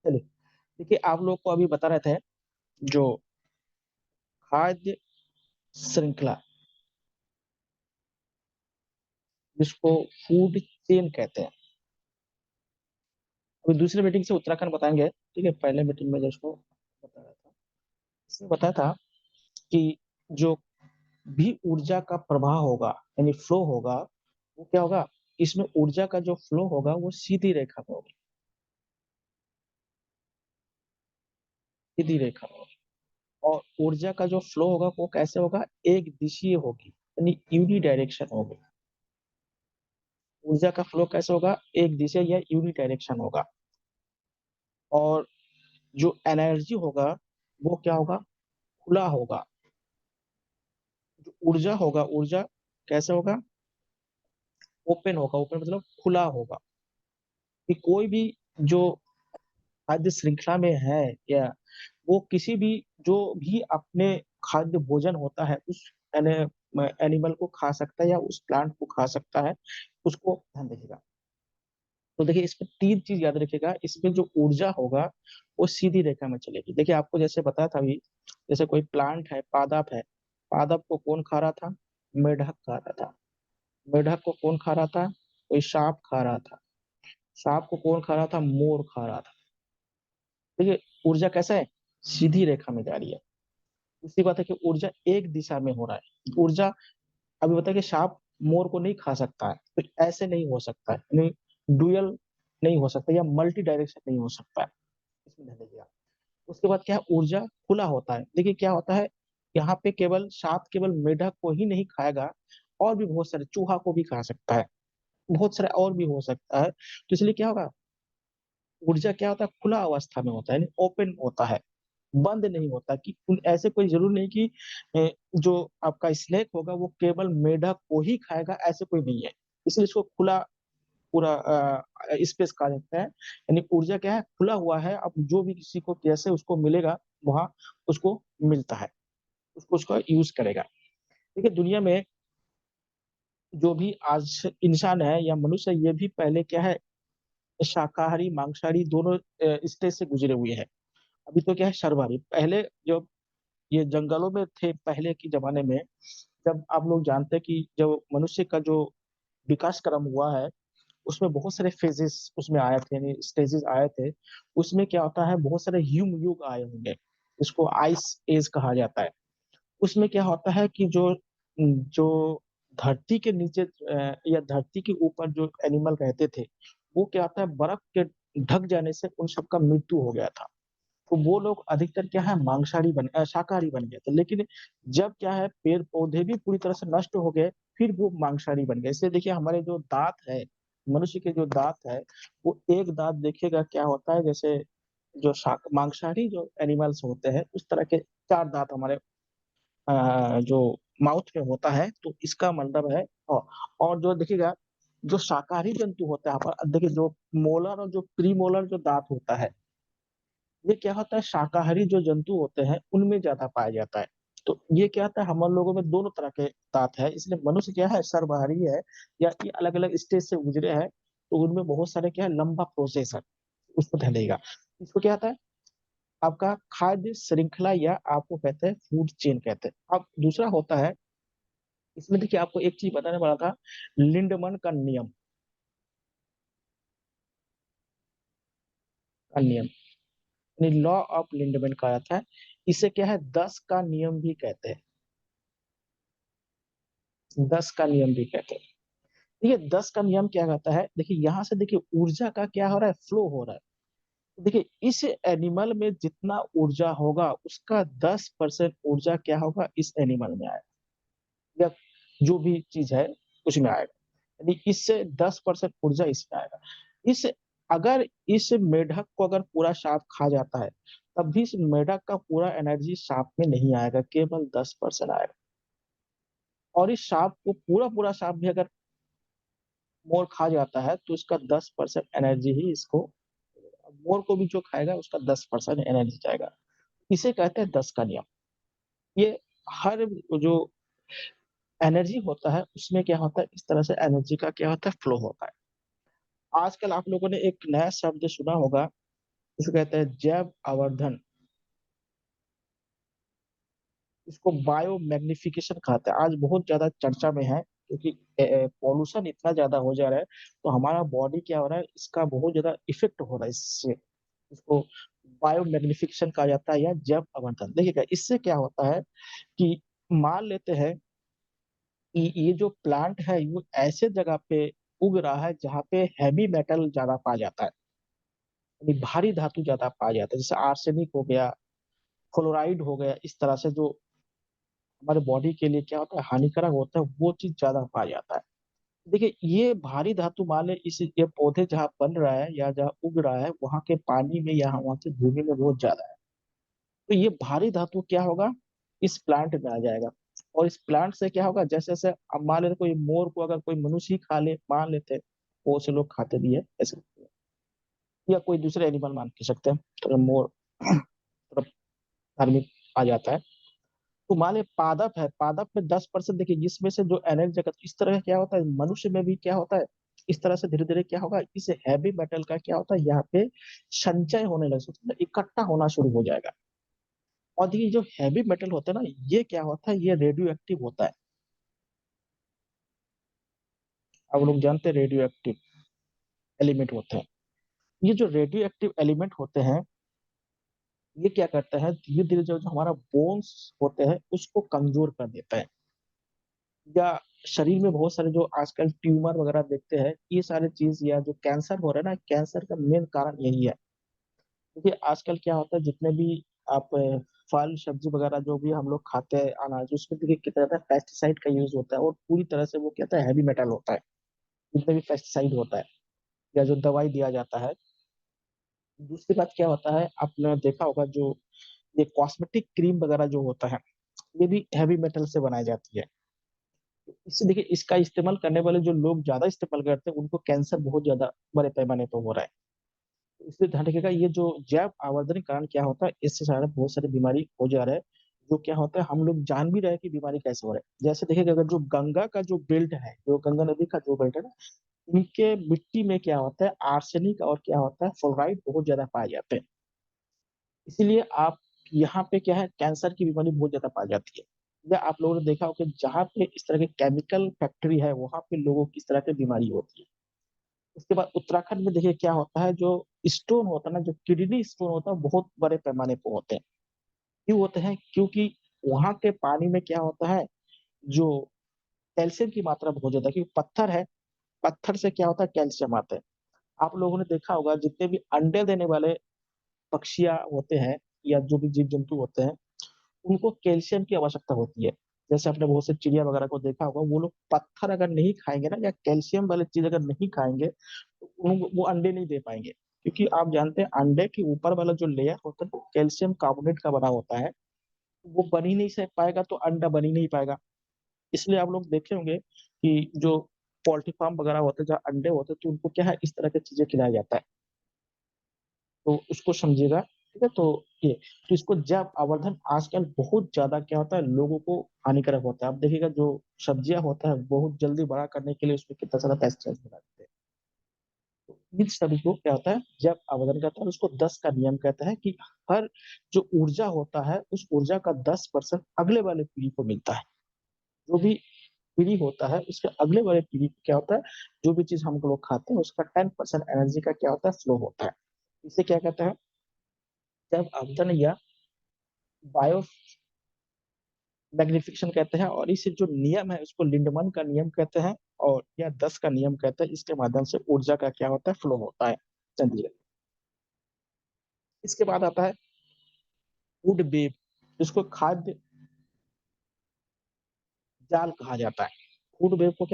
चलिए, देखिए आप लोग को अभी बता रहे थे जो खाद्य श्रृंखला जिसको फूड चेन कहते हैं। अभी दूसरे मीटिंग से उत्तराखंड बताएँगे, ठीक है? पहले मीटिंग में जो उसको बता रहा था, इसमें बताया था कि जो भी ऊर्जा का प्रवाह होगा, यानी फ्लो होगा, वो क्या होगा? इसमें ऊर्जा का जो फ्लो होगा वो सीधी रेखा में होगा, सीधी रेखा में होगी। और ऊर्जा का जो फ्लो होगा वो कैसे होगा? एक दिशीय होगी, यानी यूनि डायरेक्शन होगी। ऊर्जा का फ्लो कैसे होगा? एक दिशा या यूनि डायरेक्शन होगा। और जो एनर्जी होगा, वो क्या होगा? खुला होगा। जो ऊर्जा होगा, ऊर्जा कैसे होगा? ओपन होगा, ओपन मतलब खुला होगा। कि कोई भी जो खाद्य श्रृंखला में है या वो किसी भी जो भी अपने खाद्य भोजन होता है उस एने एनिमल को खा सकता है या उस प्लांट को खा सकता है, उसको ध्यान रखिएगा। तो देखिए इसमें 3 चीज़ याद रखिएगा, इसमें जो ऊर्जा होगा वो सीधी रेखा में चलेगी। देखिए आपको जैसे बताया था अभी, जैसे कोई प्लांट है, पादप है, पादप को कौन खा रहा था? मेढक खा रहा था। मेढक को कौन खा रहा था? कोई साँप खा रहा था। साँप को कौन खा रहा था? मोर खा रहा था। देखिए ऊर्जा कैसा है? सीधी रेखा में जा रही है। दूसरी बात है कि ऊर्जा एक दिशा में हो रहा है। ऊर्जा अभी बताया कि साँप मोर को नहीं खा सकता है, तो ऐसे नहीं हो सकता है, यानी डुअल नहीं हो सकता या मल्टी डायरेक्शन नहीं हो सकता है। इसमें ध्यान दीजिएगा। उसके बाद क्या है? ऊर्जा खुला होता है। देखिए क्या होता है, यहाँ पे केवल साँप केवल मेढक को ही नहीं खाएगा, और भी बहुत सारे चूहा को भी खा सकता है, बहुत सारे और भी हो सकता है। तो इसलिए क्या होगा? ऊर्जा क्या होता है? खुला अवस्था में होता है, यानी ओपन होता है। बंद नहीं होता कि उन ऐसे कोई ज़रूरी नहीं कि जो आपका स्नेक होगा वो केवल मेढक को ही खाएगा, ऐसे कोई नहीं है। इसलिए इसको खुला पूरा स्पेस कहा जाता है। यानी ऊर्जा क्या है? खुला हुआ है, अब जो भी किसी को जैसे उसको मिलेगा, वहाँ उसको मिलता है। उसको उसका यूज़ करेगा। देखिए दुनिया में जो भी आज इंसान है या मनुष्य है, ये भी पहले क्या है? शाकाहारी, मांसाहारी दोनों स्टेज से गुज़रे हुए हैं। अभी तो क्या है सर्वाहारी। पहले जब ये जंगलों में थे पहले के ज़माने में, जब आप लोग जानते हैं कि जब मनुष्य का जो विकास क्रम हुआ है, उसमें बहुत सारे फ़ेजेज़ उसमें आए थे, यानी स्टेजेज़ आए थे। उसमें क्या होता है, बहुत सारे हिम युग आए होंगे, इसको आइस एज कहा जाता है। उसमें क्या होता है कि जो धरती के नीचे या धरती के ऊपर जो एनिमल रहते थे, वो क्या होता है बर्फ़ के ढक जाने से उन सबका मृत्यु हो गया था। तो वो लोग अधिकतर क्या है शाकाहारी बन गए थे। लेकिन जब क्या है पेड़-पौधे भी पूरी तरह से नष्ट हो गए, फिर वो मांसाहारी बन गए। इसलिए देखिए हमारे जो दाँत है, मनुष्य के जो दाँत है, वो एक दाँत देखिएगा क्या होता है जैसे जो मांसाहारी जो एनिमल्स होते हैं, उस तरह के 4 दाँत हमारे जो माउथ में होता है, तो इसका मतलब है और जो देखिएगा जो शाकाहारी जंतु होता है देखिए जो मोलर और जो प्रीमोलर जो दाँत होता है, ये क्या होता है शाकाहारी जो जंतु होते हैं, उनमें ज़्यादा पाया जाता है। तो ये क्या होता है हम लोगों में दोनों तरह के दाँत है, इसलिए मनुष्य क्या है सर्वाहारी है या ये अलग-अलग स्टेज से गुज़रे हैं, तो उनमें बहुत सारे क्या है लंबा प्रोसेस है, उसको ध्यान रखिएगा। इसको क्या आता है आपका खाद्य श्रृंखला या आपको कहते हैं फूड चेन कहते हैं। अब दूसरा होता है, इसमें देखिए आपको एक चीज़ बताने वाला था, लिंडमन का नियम, यानी लॉ ऑफ लिंडमैन कहा जाता है। इसे क्या है 10 का नियम भी कहते हैं, 10 का नियम भी कहते हैं। देखिए 10 का नियम क्या कहता है, देखिए यहाँ से देखिए ऊर्जा का क्या हो रहा है, फ्लो हो रहा है। देखिए इस एनिमल में जितना ऊर्जा होगा, उसका 10% ऊर्जा क्या होगा, इस एनिमल में आएगा या जो भी चीज़ है, उसमें आएगा। यानी इससे 10% ऊर्जा इसमें आएगा। इस अगर इस मेढक को अगर पूरा साँप खा जाता है, तब भी इस मेढक का पूरा एनर्जी साँप में नहीं आएगा, केवल 10% आएगा। और इस साँप को पूरा-पूरा साँप भी अगर मोर खा जाता है, तो इसका 10% एनर्जी ही इसको मोर को भी जो खाएगा उसका 10% एनर्जी जाएगा। इसे कहते हैं 10 का नियम। ये हर जो एनर्जी होता है, उसमें क्या होता है, इस तरह से एनर्जी का क्या होता है, फ्लो होता है। आजकल आप लोगों ने एक नया शब्द सुना होगा, इसको कहते हैं जैव आवर्धन। इसको बायो मैग्निफिकेशन कहते हैं। आज बहुत ज्यादा चर्चा में है क्योंकि पॉल्यूशन इतना ज्यादा हो जा रहा है, तो हमारा बॉडी क्या हो रहा है, इसका बहुत ज्यादा इफेक्ट हो रहा है इससे। इसको बायो मैग्निफिकेशन कहा जाता है या जैव आवर्धन। देखिएगा इससे क्या होता है कि मान लेते हैं कि ये जो प्लांट है वो ऐसे जगह पे उग रहा है जहाँ पे हैवी मेटल ज्यादा पाया जाता है, यानी भारी धातु ज्यादा पाया जाता है, जैसे आर्सेनिक हो गया, फ्लोराइड हो गया। इस तरह से जो हमारे बॉडी के लिए क्या होता है, हानिकारक होता है, वो चीज ज्यादा पाया जाता है। देखिए ये भारी धातु मान ले इस ये पौधे जहाँ बन रहा है या जहाँ उग रहा है वहां के पानी में या वहां की भूमि में बहुत ज्यादा है। तो ये भारी धातु क्या होगा, इस प्लांट में आ जाएगा। और इस प्लांट से क्या होगा, जैसे जैसे अब मान लेते कोई मोर को अगर कोई मनुष्य ही खा ले, मान लेते बहुत से लोग खाते भी है ऐसे, या कोई दूसरे एनिमल मान के सकते हैं, तो मोर थोड़ा धार्मिक आ जाता है। तो मान ले पादप है, पादप में 10%, देखिए जिसमें से जो एनर्जी जगत इस तरह का क्या होता है, मनुष्य में भी क्या होता है, इस तरह से धीरे धीरे क्या होगा, इस हैवी मेटल का क्या होता है यहाँ पे संचय होने लग सकता है, इकट्ठा होना शुरू हो जाएगा। और ये जो हैवी मेटल होता है ना, ये क्या होता है, ये रेडियो एक्टिव होता है। अब लोग जानते हैं रेडियो एक्टिव एलिमेंट होते हैं। ये जो रेडियो एक्टिव एलिमेंट होते हैं, ये क्या करता है, धीरे धीरे जो जो हमारा बोन्स होते हैं उसको कमजोर कर देता है। या शरीर में बहुत सारे जो आजकल ट्यूमर वगैरह देखते हैं, ये सारी चीज, या जो कैंसर हो रहा है ना, कैंसर का मेन कारण यही है। क्योंकि आजकल क्या होता है, जितने भी आप फल सब्जी वगैरह जो भी हम लोग खाते हैं, अनाज, उसमें देखिए कितना ज्यादा पेस्टिसाइड का यूज होता है, और पूरी तरह से वो कहता है हैवी मेटल होता है, जितने भी पेस्टिसाइड होता है या जो दवाई दिया जाता है। दूसरी बात क्या होता है, आपने देखा होगा जो ये कॉस्मेटिक क्रीम वगैरह जो होता है, ये भी हैवी मेटल से बनाई जाती है। इससे देखिए इसका इस्तेमाल करने वाले जो लोग ज्यादा इस्तेमाल करते हैं उनको कैंसर बहुत ज्यादा बड़े पैमाने पर हो रहा है। तो इसलिए ध्यान रखिएगा, ये जो जैव आवर्धन के कारण क्या होता है, इससे सारा बहुत सारी बीमारी हो जा रहा है। जो क्या होता है, हम लोग जान भी रहे हैं कि बीमारी कैसे हो रहा है। जैसे देखिएगा अगर जो गंगा का जो बेल्ट है, जो गंगा नदी का जो बेल्ट है ना, इनके मिट्टी में क्या होता है, आर्सेनिक और क्या होता है, फ्लोराइड बहुत ज्यादा पाए जाते हैं। इसीलिए आप यहाँ पे क्या है, कैंसर की बीमारी बहुत ज्यादा पाई जाती है। या आप लोगों ने देखा हो कि जहाँ पे इस तरह के केमिकल फैक्ट्री है वहां पे लोगों की इस तरह की बीमारी होती है। उसके बाद उत्तराखंड में देखिए क्या होता है, जो स्टोन होता है ना, जो किडनी स्टोन होता है, बहुत बड़े पैमाने पर होते हैं। क्यों होते हैं, क्योंकि वहां के पानी में क्या होता है, जो कैल्शियम की मात्रा बहुत ज्यादा है, क्योंकि पत्थर है, पत्थर से क्या होता है, कैल्शियम आता है। आप लोगों ने देखा होगा जितने भी अंडे देने वाले पक्षियां होते हैं या जो भी जीव जंतु होते हैं, उनको कैल्शियम की आवश्यकता होती है। जैसे आपने बहुत से चिड़िया वगैरह को देखा होगा, वो लोग पत्थर अगर नहीं खाएंगे ना, या कैल्शियम वाले चीज अगर नहीं खाएंगे, तो वो अंडे नहीं दे पाएंगे। क्योंकि आप जानते हैं अंडे के ऊपर वाला जो लेयर होता है वो कैल्शियम कार्बोनेट का बना होता है, वो बन ही नहीं सक पाएगा तो अंडा बन ही नहीं पाएगा। इसलिए आप लोग देखे होंगे कि जो पोल्ट्री फार्म वगैरह होते हैं जहाँ अंडे होते हैं, तो उनको क्या है, इस तरह की चीजें खिलाया जाता है। तो उसको समझिएगा, ठीक है। ये तो इसको जैव आवर्धन आजकल बहुत ज्यादा क्या होता है, लोगों को हानिकारक होता है। आप देखिएगा जो सब्जियां होता है बहुत जल्दी बड़ा करने के लिए उसमें कितना सारा पेस्टिसाइड मिला देते हैं। तो इन सभी को क्या होता है, जैव आवर्धन कहता है। उसको 10 का नियम कहता है कि हर जो ऊर्जा होता है उस ऊर्जा का 10% अगले वाले पीढ़ी को मिलता है। जो भी पीढ़ी होता है उसके अगले वाले पीढ़ी को क्या होता है, जो भी चीज हम लोग खाते हैं उसका 10% एनर्जी का क्या होता है, फ्लो होता है। इसे क्या कहते हैं, जैव आवर्धन या बायो मैग्निफिकेशन कहते हैं। और इस जो नियम है उसको लिंडमन का नियम कहते हैं, और या 10 का नियम कहते हैं। इसके माध्यम से ऊर्जा का क्या होता है, फ्लो होता है। चलिए, इसके बाद आता है फूड वेव, जिसको खाद्य जाल कहा जाता है। फूड वेव को